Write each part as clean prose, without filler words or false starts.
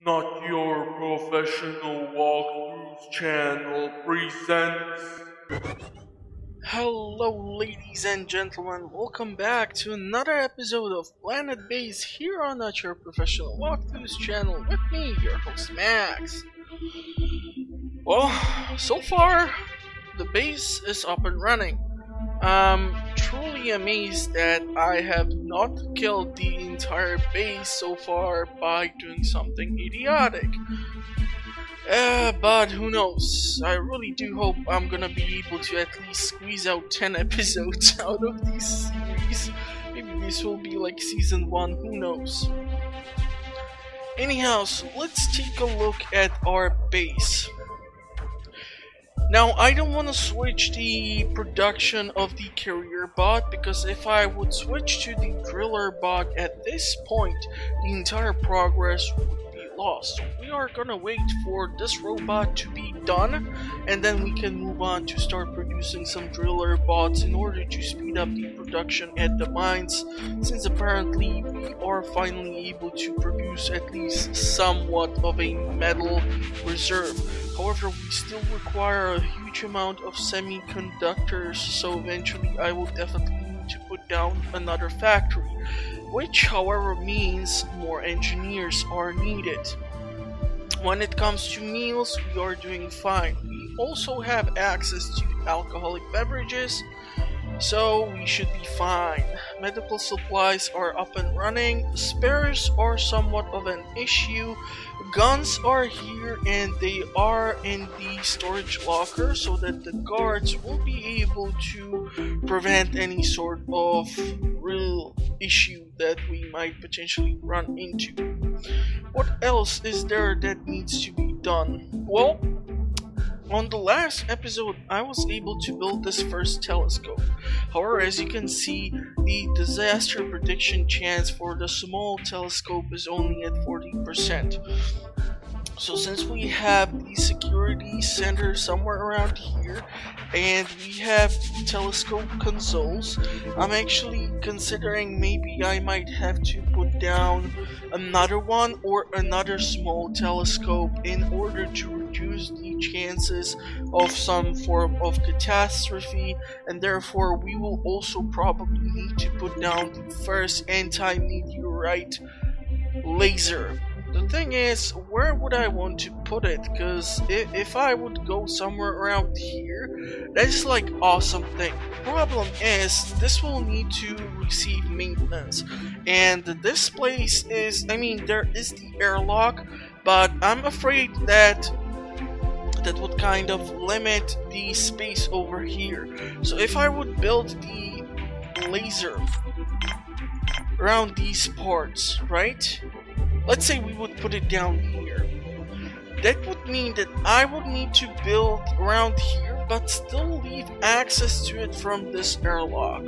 Not Your Professional Walkthroughs channel presents. Hello, ladies and gentlemen, welcome back to another episode of Planetbase here on Not Your Professional Walkthroughs channel with me, your host Max. Well, so far, the base is up and running. I'm truly amazed that I have not killed the entire base so far by doing something idiotic. But who knows? I really do hope I'm gonna be able to at least squeeze out 10 episodes out of this series. Maybe this will be like season 1, who knows? Anyhow, so let's take a look at our base. Now, I don't want to switch the production of the carrier bot, because if I would switch to the driller bot at this point, the entire progress would be lost. So we are gonna wait for this robot to be done, and then we can move on to start producing some driller bots in order to speed up the production at the mines, since apparently we are finally able to produce at least somewhat of a metal reserve. However, we still require a huge amount of semiconductors, so eventually I will definitely need to put down another factory, which however means more engineers are needed. When it comes to meals, we are doing fine. We also have access to alcoholic beverages, so we should be fine. Medical supplies are up and running. Spares are somewhat of an issue. Guns are here and they are in the storage locker so that the guards will be able to prevent any sort of real issue that we might potentially run into. What else is there that needs to be done? Well, on the last episode, I was able to build this first telescope. However, as you can see, the disaster prediction chance for the small telescope is only at 40%. So since we have the security center somewhere around here, and we have telescope consoles, I'm actually considering maybe I might have to put down another one or another small telescope in order to reduce the chances of some form of catastrophe, and therefore we will also probably need to put down the first anti-meteorite laser. The thing is, where would I want to put it? Because if I would go somewhere around here, that's like awesome thing. Problem is, this will need to receive maintenance. And this place is, I mean, there is the airlock, but I'm afraid that would kind of limit the space over here. So if I would build the laser around these parts, right? Let's say we would put it down here. That would mean that I would need to build around here, but still leave access to it from this airlock.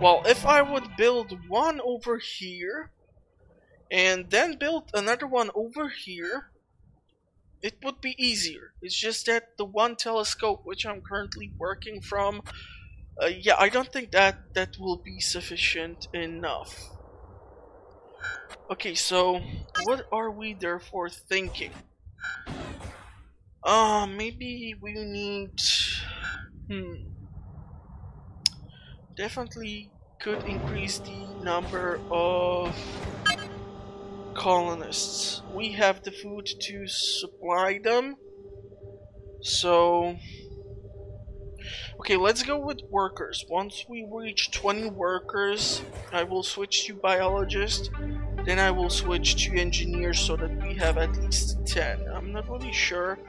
Well, if I would build one over here, and then build another one over here, it would be easier. It's just that the one telescope which I'm currently working from, yeah, I don't think that will be sufficient enough. Okay, so what are we therefore thinking? Maybe we need... Definitely could increase the number of colonists. We have the food to supply them. So... okay, let's go with workers. Once we reach 20 workers, I will switch to biologist. Then I will switch to engineers so that we have at least 10. I'm not really sure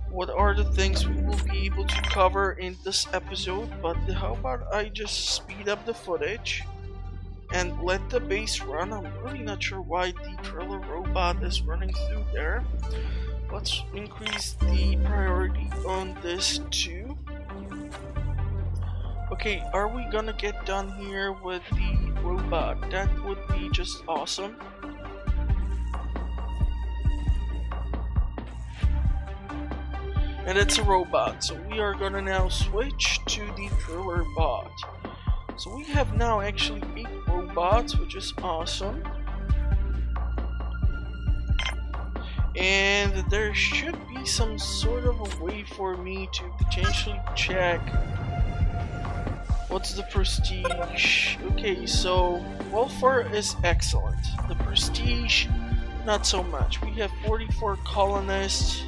what are the things we will be able to cover in this episode, but how about I just speed up the footage and let the base run. I'm really not sure why the driller robot is running through there. Let's increase the priority on this too. Okay, are we gonna get done here with the robot? That would be just awesome. And it's a robot, so we are gonna now switch to the driller bot. So we have now actually 8 robots, which is awesome. And there should be some sort of a way for me to potentially check what's the prestige. Okay, so welfare is excellent. The prestige, not so much. We have 44 colonists.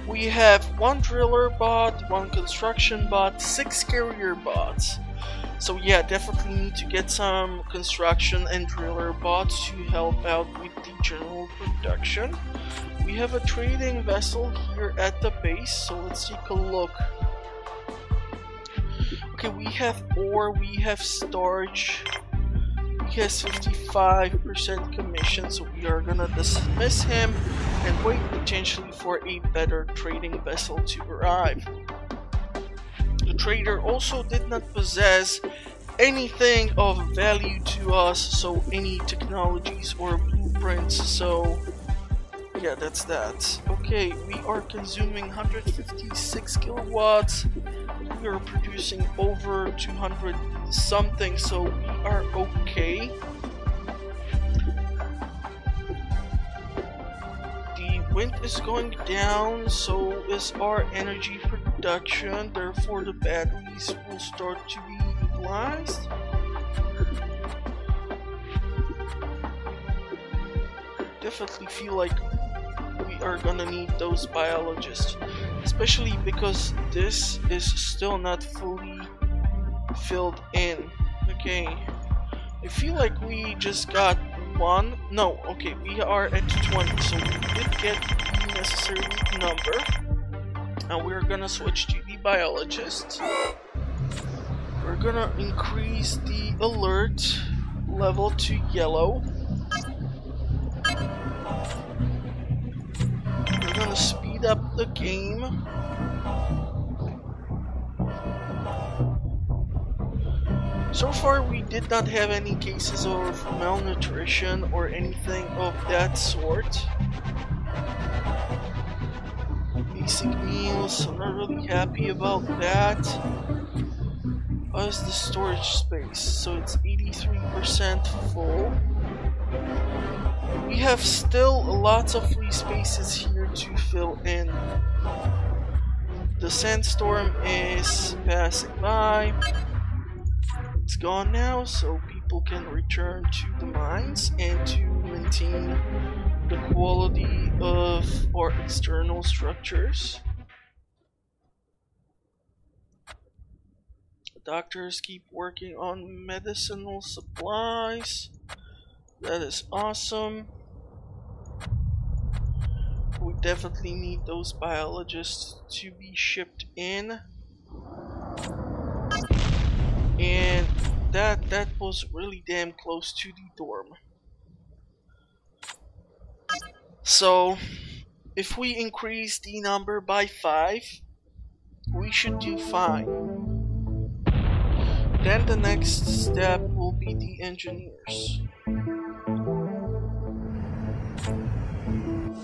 We have 1 driller bot, 1 construction bot, 6 carrier bots. So yeah, definitely need to get some construction and driller bots to help out with the general production. We have a trading vessel here at the base, so let's take a look. Okay, we have ore, we have starch, he has 55% commission, so we are gonna dismiss him and wait potentially for a better trading vessel to arrive. The trader also did not possess anything of value to us, so any technologies or blueprints, so yeah, that's that. Okay, we are consuming 156 kilowatts. We are producing over 200 something, so we are okay. The wind is going down, so is our energy production, therefore the batteries will start to be utilized. Definitely feel like we are gonna need those biologists, especially because this is still not fully filled in. Okay, I feel like we just got 1. No, okay, we are at 20, so we did get the necessary number. Now we're gonna switch to the biologist. We're gonna increase the alert level to yellow. We're gonna speed up the game. So far we did not have any cases of malnutrition or anything of that sort. Basic meals, I'm not really happy about that. How's the storage space? So it's 83% full. We have still lots of free spaces here to fill in. The sandstorm is passing by. It's gone now, so people can return to the mines and to maintain the quality of our external structures. Doctors keep working on medicinal supplies. That is awesome. We definitely need those biologists to be shipped in. And that was really damn close to the dorm. So if we increase the number by 5, we should do fine. Then the next step will be the engineers.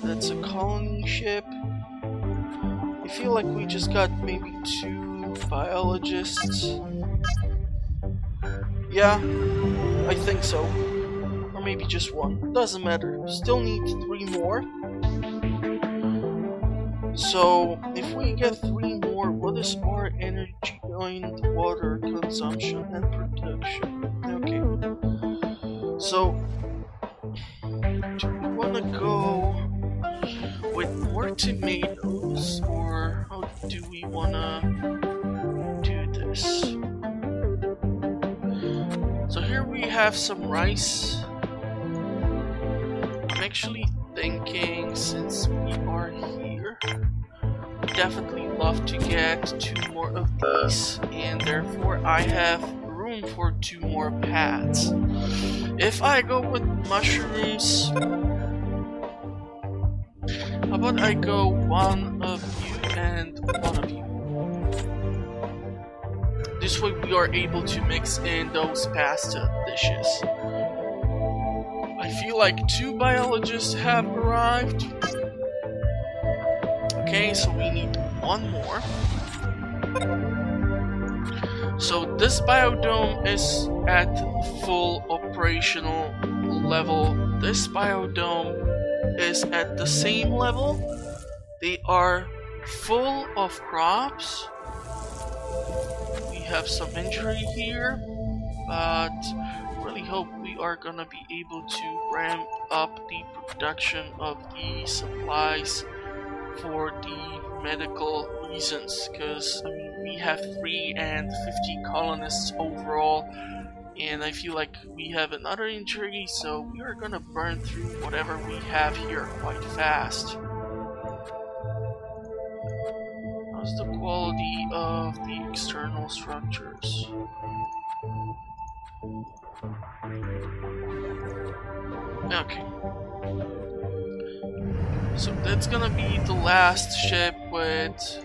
That's a colony ship. I feel like we just got maybe 2 biologists. Yeah, I think so. Or maybe just 1. Doesn't matter. Still need 3 more. So, if we get 3 more, what is our energy and water consumption and production? Okay. So, do we want to go with more tomatoes, or how do we want to do this? So here we have some rice. I'm actually thinking, since we are here, we definitely love to get 2 more of these, and therefore I have room for 2 more pads. If I go with mushrooms, how about I go 1 of you and 1 of you? This way we are able to mix in those pasta dishes. I feel like 2 biologists have arrived. Okay, so we need 1 more. So this biodome is at full operational level. This biodome is at the same level. They are full of crops. We have some injury here, but really hope we are gonna be able to ramp up the production of the supplies for the medical reasons, because I mean we have 350 colonists overall, and I feel like we have another injury, so we are gonna burn through whatever we have here quite fast. How's the quality of the external structures? Okay. So that's gonna be the last ship with...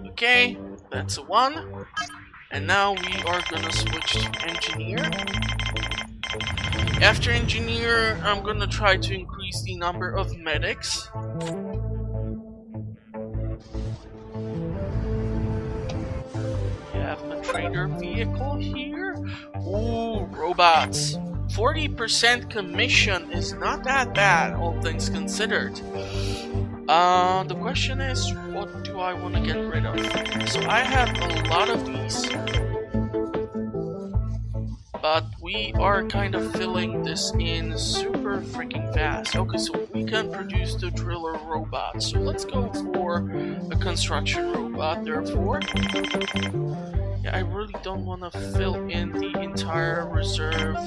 Okay, that's a 1. And now we are gonna switch to engineer. After engineer, I'm gonna try to increase the number of medics. We have a trader vehicle here. Ooh, robots. 40% commission is not that bad, all things considered. The question is, what do I want to get rid of? So I have a lot of these, but we are kind of filling this in super freaking fast. Okay, so we can produce the driller robot. So let's go for a construction robot, therefore. Yeah, I really don't want to fill in the entire reserve.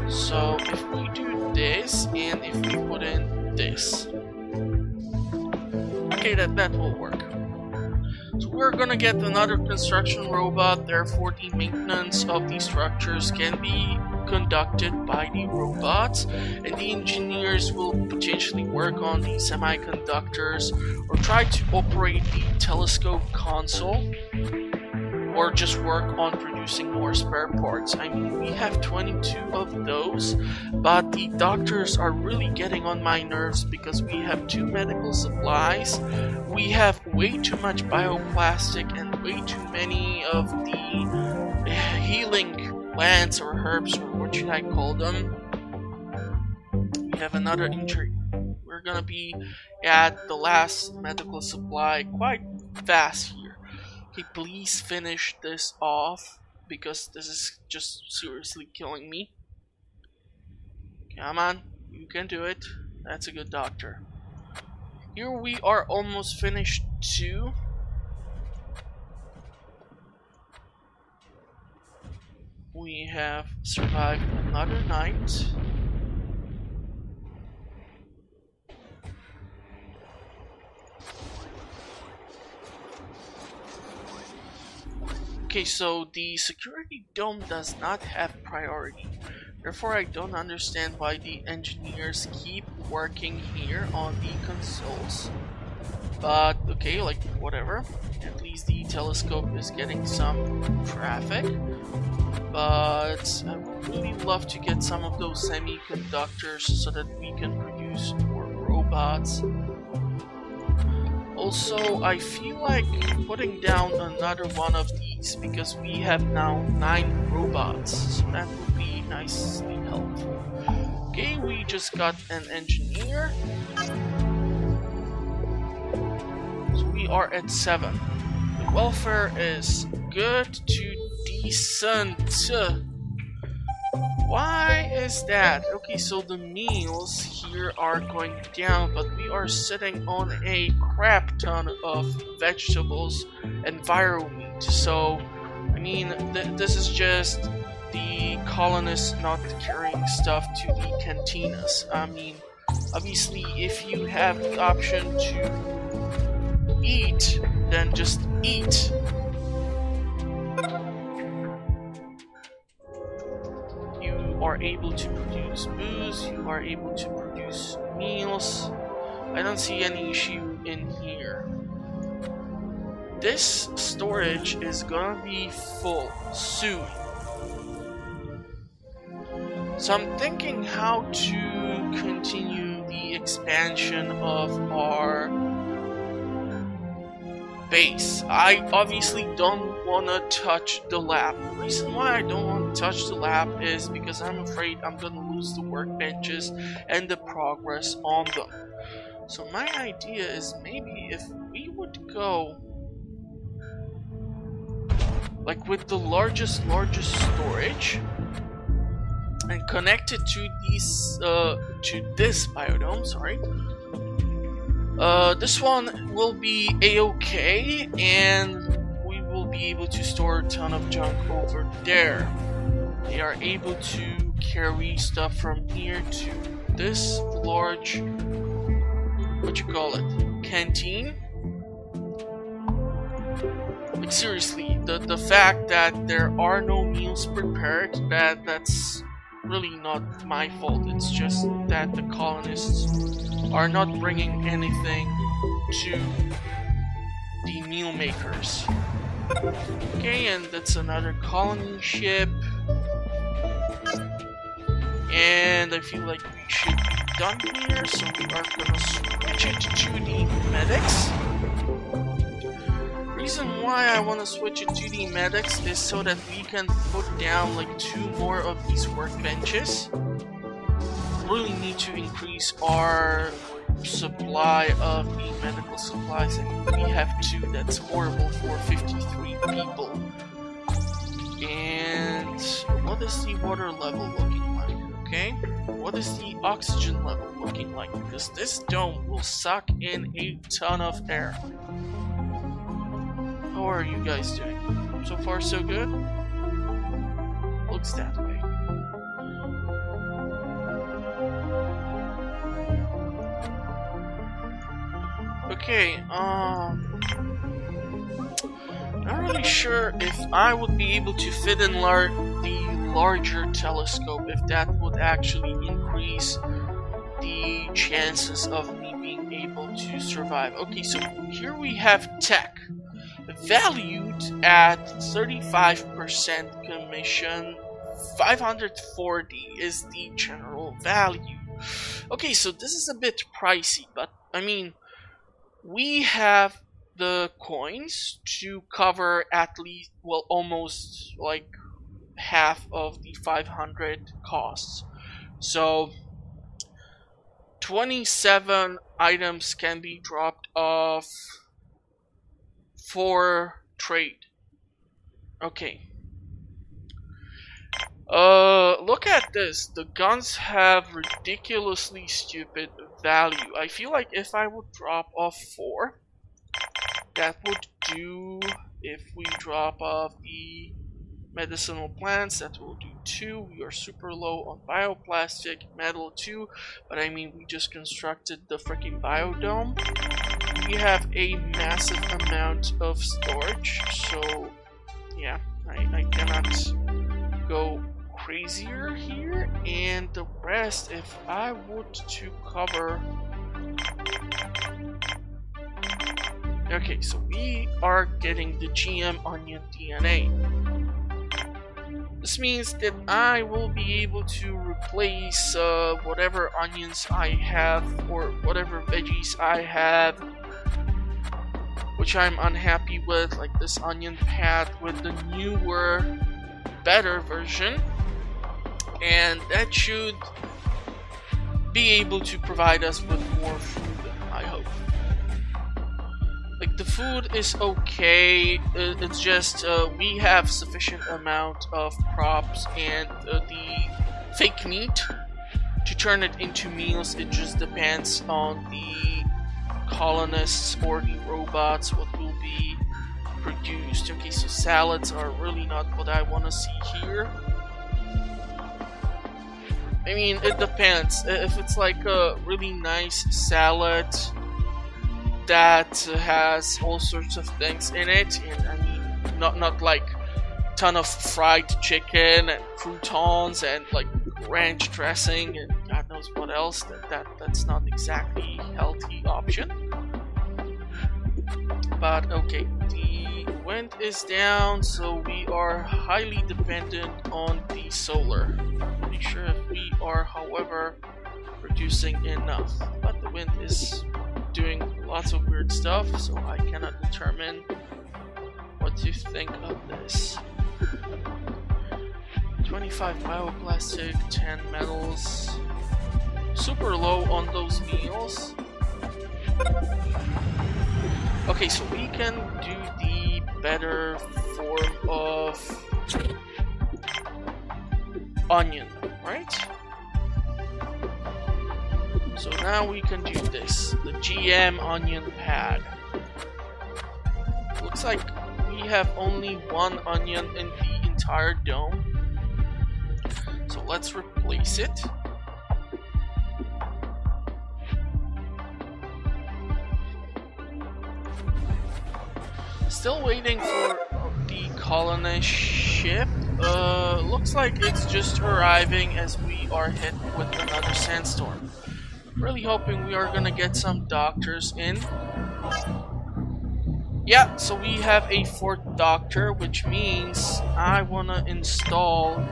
So if we do this, and if we put in this, okay, that will work. So we're gonna get another construction robot, therefore the maintenance of these structures can be conducted by the robots, and the engineers will potentially work on the semiconductors or try to operate the telescope console, or just work on producing more spare parts. I mean, we have 22 of those, but the doctors are really getting on my nerves because we have 2 medical supplies, we have way too much bioplastic and way too many of the healing plants or herbs, or what should I call them. We have another injury. We're gonna be at the last medical supply quite fast here. Okay, please finish this off, because this is just seriously killing me. Come on, you can do it. That's a good doctor. Here we are almost finished too. We have survived another night. Okay, so the security dome does not have priority. Therefore, I don't understand why the engineers keep working here on the consoles. But, okay, like, whatever. At least the telescope is getting some traffic. But I would really love to get some of those semiconductors so that we can produce more robots. Also, I feel like putting down another one of these, because we have now 9 robots, so that would be nicely helpful. Okay, we just got an engineer, so we are at 7. The welfare is good to decent. Why is that? Okay, so the meals here are going down, but we are sitting on a crap ton of vegetables and viral meat. So, I mean, this is just the colonists not carrying stuff to the cantinas. I mean, obviously, if you have the option to eat, then just eat. You are able to produce booze, you are able to produce meals. I don't see any issue in here. This storage is gonna be full soon. So I'm thinking how to continue the expansion of our base. I obviously don't want to touch the lab. The reason why I don't want touch the lab is because I'm afraid I'm gonna lose the workbenches and the progress on them. So my idea is maybe if we would go like with the largest storage and connect it to these to this biodome, sorry. This one will be a-okay, and we will be able to store a ton of junk over there. They are able to carry stuff from here to this large, what you call it, canteen. Like seriously, the fact that there are no meals prepared, that's really not my fault. It's just that the colonists are not bringing anything to the meal makers. Okay, and that's another colony ship. And I feel like we should be done here, so we are gonna switch it to the medics. Reason why I want to switch it to the medics is so that we can put down like 2 more of these workbenches. Really need to increase our supply of the medical supplies, and we have 2. That's horrible for 53 people. And what is the water level looking like? Okay, what is the oxygen level looking like? Because this dome will suck in a ton of air. How are you guys doing? So far so good? Looks that way. Okay, not really sure if I would be able to fit in the larger telescope, if that would actually increase the chances of me being able to survive. Okay, so here we have tech. Valued at 35% commission, 540 is the general value. Okay, so this is a bit pricey, but I mean, we have the coins to cover at least, well, almost like half of the 500 costs. So 27 items can be dropped off for trade. Okay. Look at this. The guns have ridiculously stupid value. I feel like if I would drop off 4, that would do. If we drop off the medicinal plants, that will do 2. We are super low on bioplastic, metal 2, but I mean, we just constructed the freaking biodome. We have a massive amount of storage, so yeah, I cannot go crazier here. And the rest, if I would to cover... Okay, so we are getting the GM onion DNA. This means that I will be able to replace whatever onions I have or whatever veggies I have, which I'm unhappy with, like this onion pad, with the newer, better version, and that should be able to provide us with more food, I hope. Like, the food is okay, it's just we have sufficient amount of crops and the fake meat to turn it into meals. It just depends on the colonists or the robots what will be produced. Okay, so salads are really not what I want to see here. I mean, it depends. If it's like a really nice salad that has all sorts of things in it, and I mean, not like ton of fried chicken and croutons and like ranch dressing and God knows what else, that's not exactly a healthy option. But okay, the wind is down, so we are highly dependent on the solar. Not really sure if we are, however, producing enough, but the wind is doing lots of weird stuff, so I cannot determine what to think of this. 25 bioplastic, 10 metals. Super low on those meals. Okay, so we can do the better form of onion, right? So now we can do this, the GM onion pad. Looks like we have only one onion in the entire dome. So let's replace it. Still waiting for the colonist ship. Looks like it's just arriving as we are hit with another sandstorm. Really hoping we are gonna get some doctors in. Yeah, so we have a 4th doctor, which means I wanna install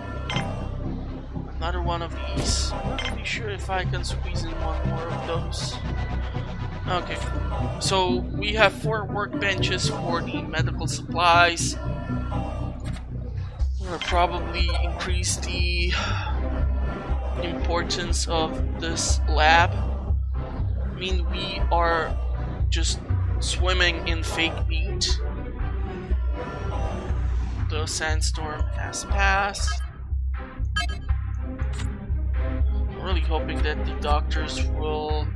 another one of these. I'm not really sure if I can squeeze in one more of those. Okay, so we have 4 workbenches for the medical supplies. We'll probably increase the importance of this lab. I mean, we are just swimming in fake meat. The sandstorm has passed. I'm really hoping that the doctors will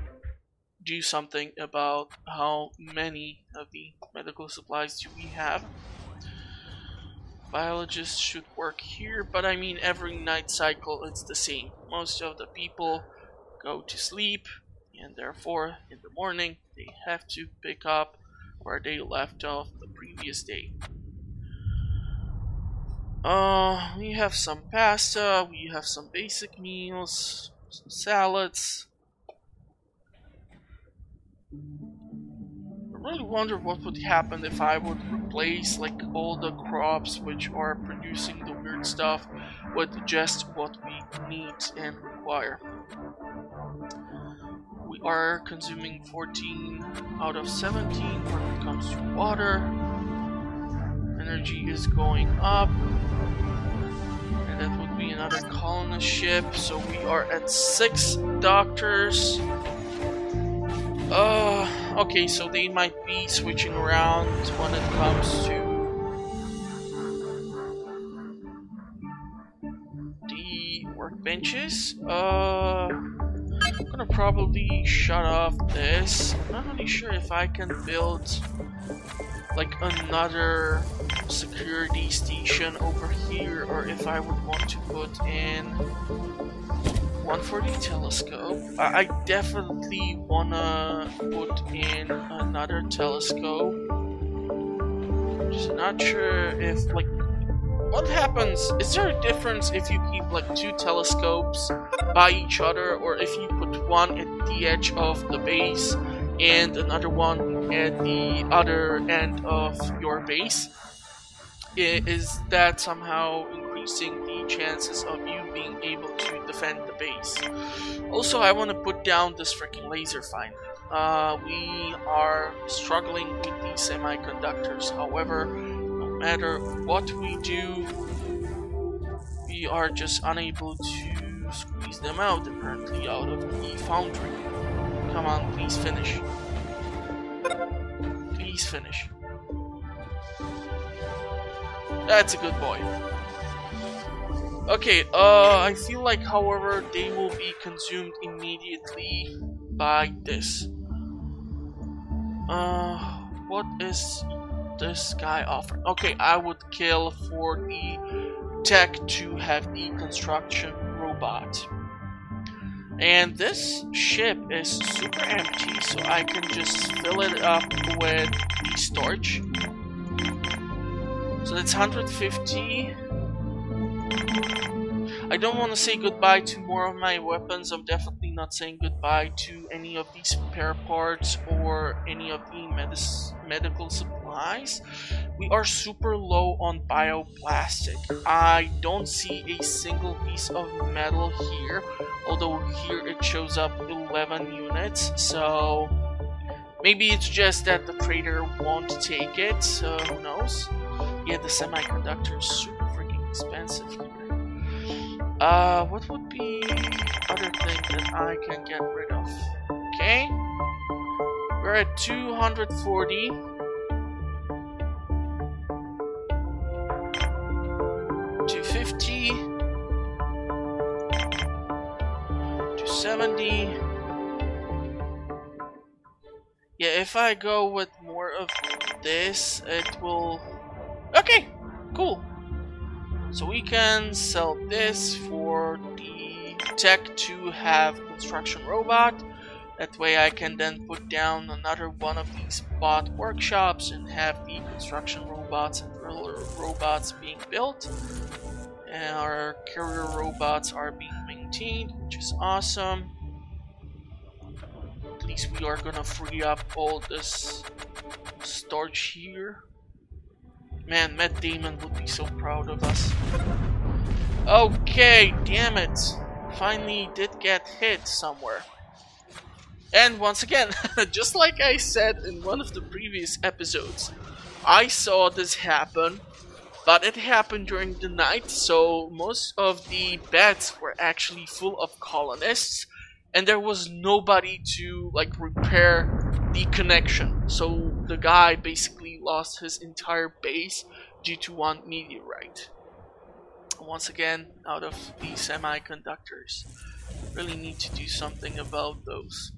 do something about how many of the medical supplies do we have. Biologists should work here, but I mean every night cycle it's the same. Most of the people go to sleep, and therefore in the morning they have to pick up where they left off the previous day. We have some pasta, we have some basic meals, some salads. I really wonder what would happen if I would replace like all the crops which are producing the weird stuff with just what we need and require. We are consuming 14 out of 17 when it comes to water. Energy is going up. And that would be another colonist ship. So we are at 6 doctors. Okay, so they might be switching around when it comes to the workbenches. I'm gonna probably shut off this. I'm not really sure if I can build like another security station over here, or if I would want to put in one for the telescope. I definitely wanna put in another telescope. Just not sure if like what happens. Is there a difference if you keep like 2 telescopes by each other, or if you put one at the edge of the base and another one at the other end of your base? Is that somehow increasing the chances of you being able to defend the base? Also, I want to put down this freaking laser finder. We are struggling with the semiconductors. However, no matter what we do, we are just unable to squeeze them out, apparently, out of the foundry. Come on, please finish. Please finish. That's a good boy. Okay, I feel like, however, they will be consumed immediately by this. What is this guy offering? Okay, I would kill for the tech to have the construction robot. And this ship is super empty, so I can just fill it up with the storage. So that's 150. I don't want to say goodbye to more of my weapons. I'm definitely not saying goodbye to any of these spare parts or any of the medical supplies. We are super low on bioplastic. I don't see a single piece of metal here, although here it shows up 11 units, so maybe it's just that the trader won't take it, so who knows. Yeah, the semiconductor is super freaking expensive here. What would be other thing that I can get rid of? Okay. We're at 240. 250. 270. Yeah, if I go with more of this, it will... Okay, cool. So we can sell this for the tech to have construction robot. That way I can then put down another one of these bot workshops and have the construction robots and driller robots being built. And our carrier robots are being maintained, which is awesome. At least we are gonna free up all this storage here. Man, Matt Damon would be so proud of us. Okay, damn it. Finally did get hit somewhere. And once again, just like I said in one of the previous episodes, I saw this happen, but it happened during the night, so most of the beds were actually full of colonists, and there was nobody to like repair the connection. So the guy basically lost his entire base due to one meteorite. Once again, out of the semiconductors. Really need to do something about those.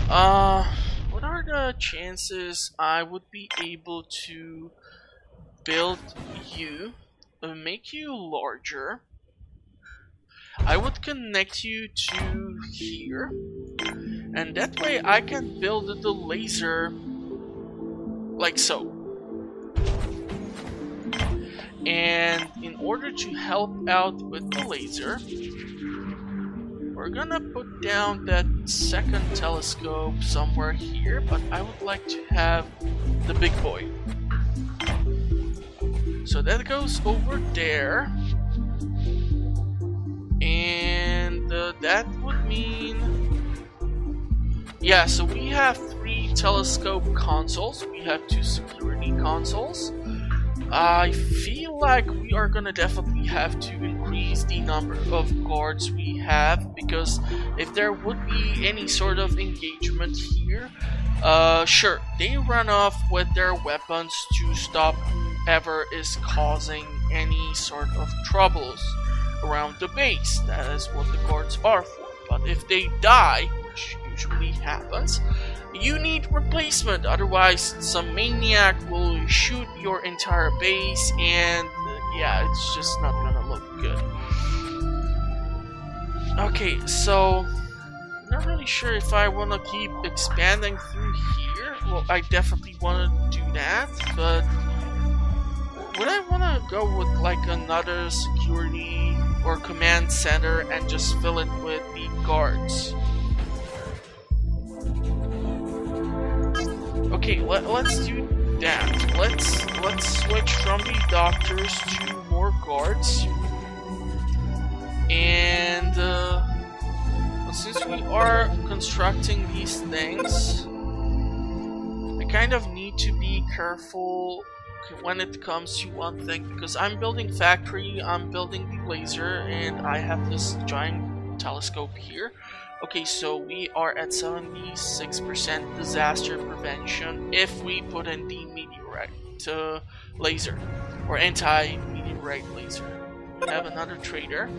What are the chances I would be able to build you, make you larger? I would connect you to here, and that way I can build the laser like so. And in order to help out with the laser, we're gonna put down that second telescope somewhere here, but I would like to have the big boy. So that goes over there. And that would mean... Yeah, so we have 3 telescope consoles. We have 2 security consoles. I feel like we are gonna definitely have to increase the number of guards we have, because if there would be any sort of engagement here, sure, they run off with their weapons to stop whoever is causing any sort of troubles around the base. That is what the guards are for. But if they die, which usually happens, you need replacement, otherwise some maniac will shoot your entire base, and yeah, it's just not gonna look good. Okay, so I'm not really sure if I want to keep expanding through here. Well, I definitely want to do that, but would I want to go with like another security or command center and just fill it with the guards? Okay, let's do that. Let's switch from the doctors to more guards. And since we are constructing these things, I kind of need to be careful when it comes to one thing, because I'm building factory, I'm building the laser, and I have this giant telescope here. Okay, so we are at 76% disaster prevention if we put in the meteorite laser, or anti-meteorite laser. We have another trader,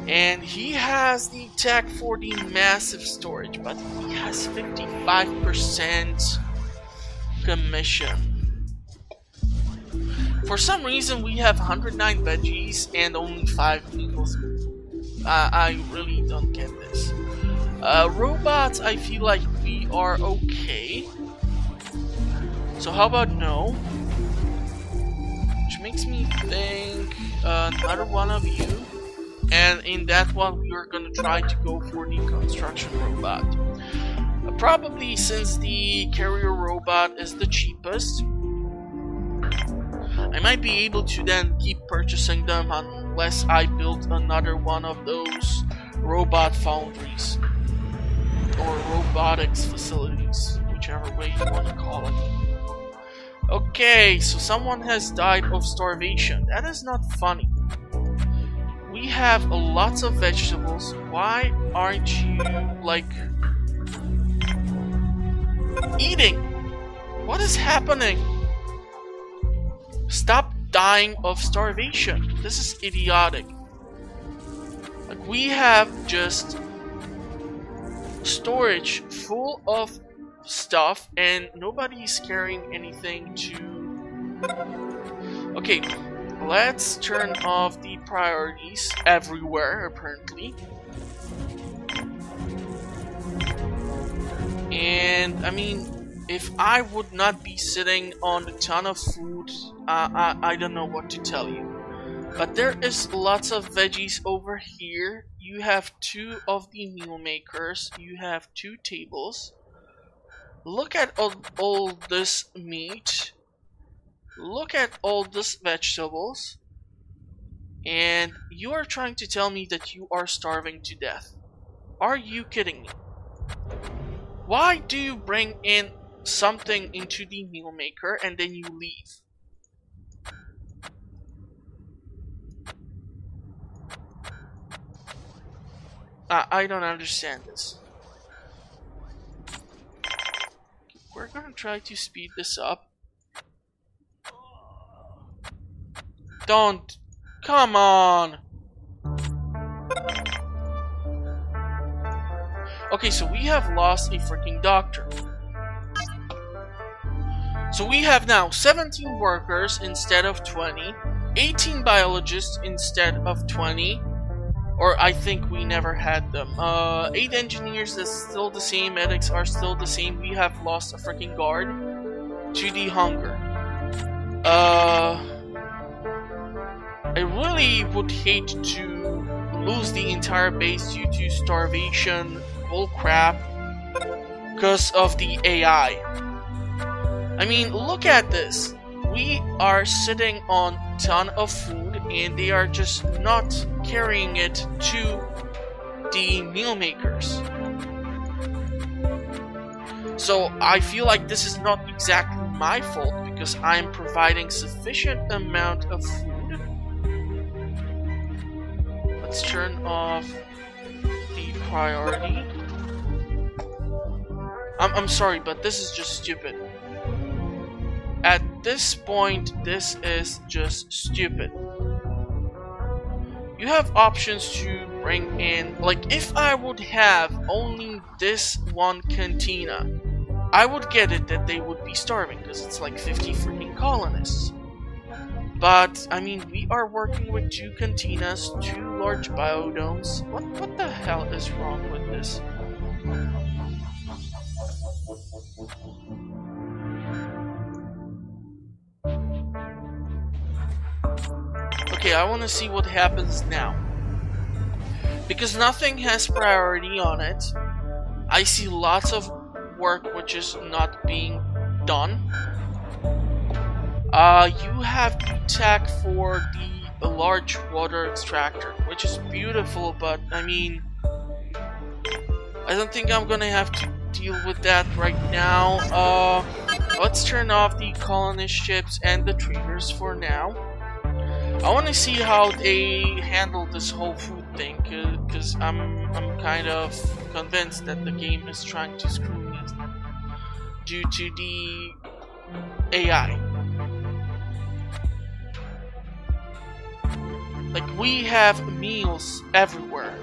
and he has the tech for the massive storage, but he has 55% commission. For some reason we have 109 veggies and only 5 meals. I really don't get this. Robots, I feel like we are okay. So how about no? Which makes me think another one of you. And in that one we are gonna try to go for the construction robot. Probably since the carrier robot is the cheapest, I might be able to then keep purchasing them unless I build another one of those robot foundries or robotics facilities, whichever way you want to call it. Okay, so someone has died of starvation. That is not funny. We have lots of vegetables. Why aren't you, like, eating? What is happening? Stop dying of starvation. This is idiotic. Like, we have just storage full of stuff and nobody's carrying anything to... Okay, let's turn off the priorities everywhere apparently. And I mean, if I would not be sitting on a ton of food, I don't know what to tell you. But there is lots of veggies over here. You have 2 of the meal makers. You have 2 tables. Look at all this meat. Look at all these vegetables. And you are trying to tell me that you are starving to death. Are you kidding me? Why do you bring in something into the meal maker and then you leave? I don't understand this. We're gonna try to speed this up. Don't. Come on. Okay, so we have lost a freaking doctor. So we have now 17 workers instead of 20, 18 biologists instead of 20, or I think we never had them. 8 engineers, that's still the same, medics are still the same. We have lost a freaking guard to the hunger. I really would hate to lose the entire base due to starvation, bullcrap, because of the AI. I mean, look at this. We are sitting on a ton of food and they are just not carrying it to the meal makers. So I feel like this is not exactly my fault because I'm providing sufficient amount of food. Let's turn off the priority. I'm sorry, but this is just stupid. At this point, this is just stupid. You have options to bring in, like, if I would have only this one cantina, I would get it that they would be starving because it's like 50 freaking colonists. But I mean, we are working with 2 cantinas, 2 large biodomes. What the hell is wrong with this? Okay, I want to see what happens now. Because nothing has priority on it. I see lots of work which is not being done. You have the tech for the large water extractor, which is beautiful, but I mean, I don't think I'm gonna have to deal with that right now. Let's turn off the colonist ships and the traders for now. I want to see how they handle this whole food thing, because I'm kind of convinced that the game is trying to screw me due to the AI. Like, we have meals everywhere.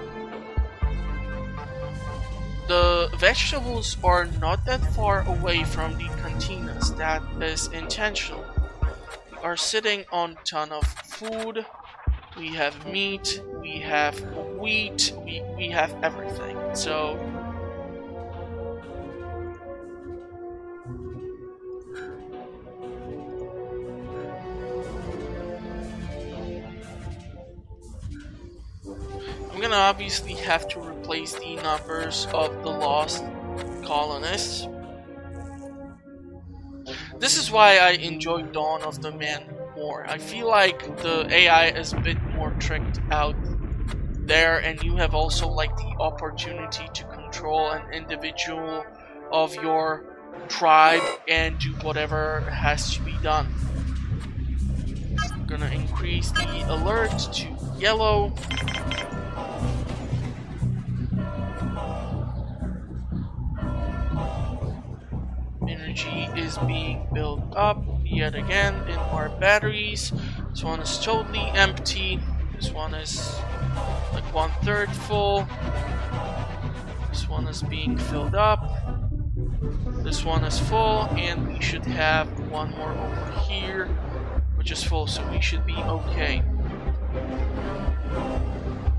The vegetables are not that far away from the cantinas. That is intentional. We are sitting on a ton of food. We have meat, we have wheat, we have everything. So I'm gonna obviously have to replace the numbers of the lost colonists. This is why I enjoy Dawn of the Man more. I feel like the AI is a bit more tricked out there, and you have also like the opportunity to control an individual of your tribe and do whatever has to be done. I'm gonna increase the alert to yellow. Energy is being built up yet again in our batteries. This one is totally empty. This one is like 1/3 full. This one is being filled up. This one is full, and we should have one more over here, which is full, so we should be okay.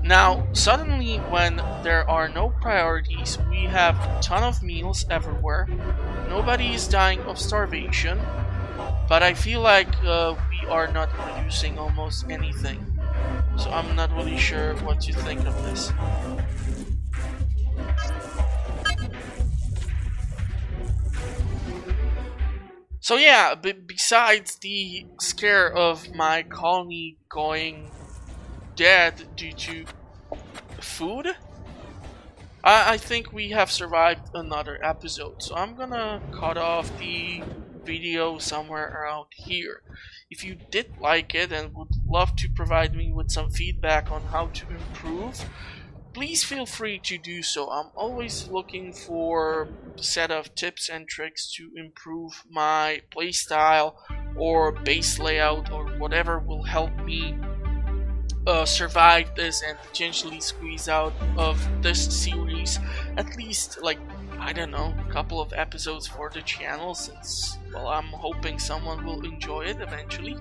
Now, suddenly, when there are no priorities, we have a ton of meals everywhere. Nobody is dying of starvation, but I feel like we are not producing almost anything. So I'm not really sure what to think of this. So yeah, besides the scare of my colony going dead due to food, I think we have survived another episode. So I'm gonna cut off the video somewhere around here. If you did like it and would love to provide me with some feedback on how to improve, please feel free to do so. I'm always looking for a set of tips and tricks to improve my playstyle or base layout or whatever will help me survive this and potentially squeeze out of this series at least, like, I don't know, a couple of episodes for the channel, since, well, I'm hoping someone will enjoy it eventually.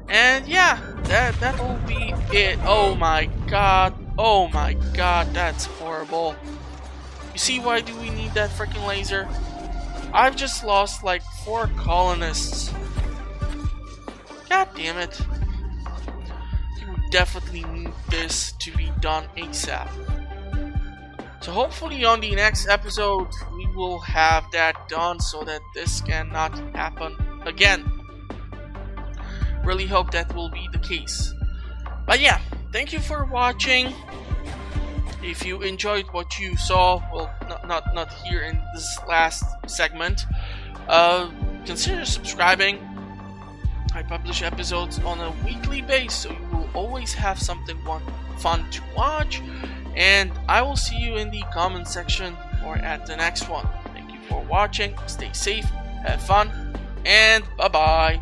And yeah, that will be it. Oh my god, that's horrible. You see, why do we need that freaking laser? I've just lost like 4 colonists. God damn it. You definitely need this to be done ASAP. So hopefully on the next episode we will have that done so that this cannot happen again. Really hope that will be the case. But yeah, thank you for watching. If you enjoyed what you saw, well, not here in this last segment, consider subscribing. I publish episodes on a weekly basis, so you will always have something fun to watch. And I will see you in the comment section or at the next one. Thank you for watching. Stay safe, have fun, and bye-bye.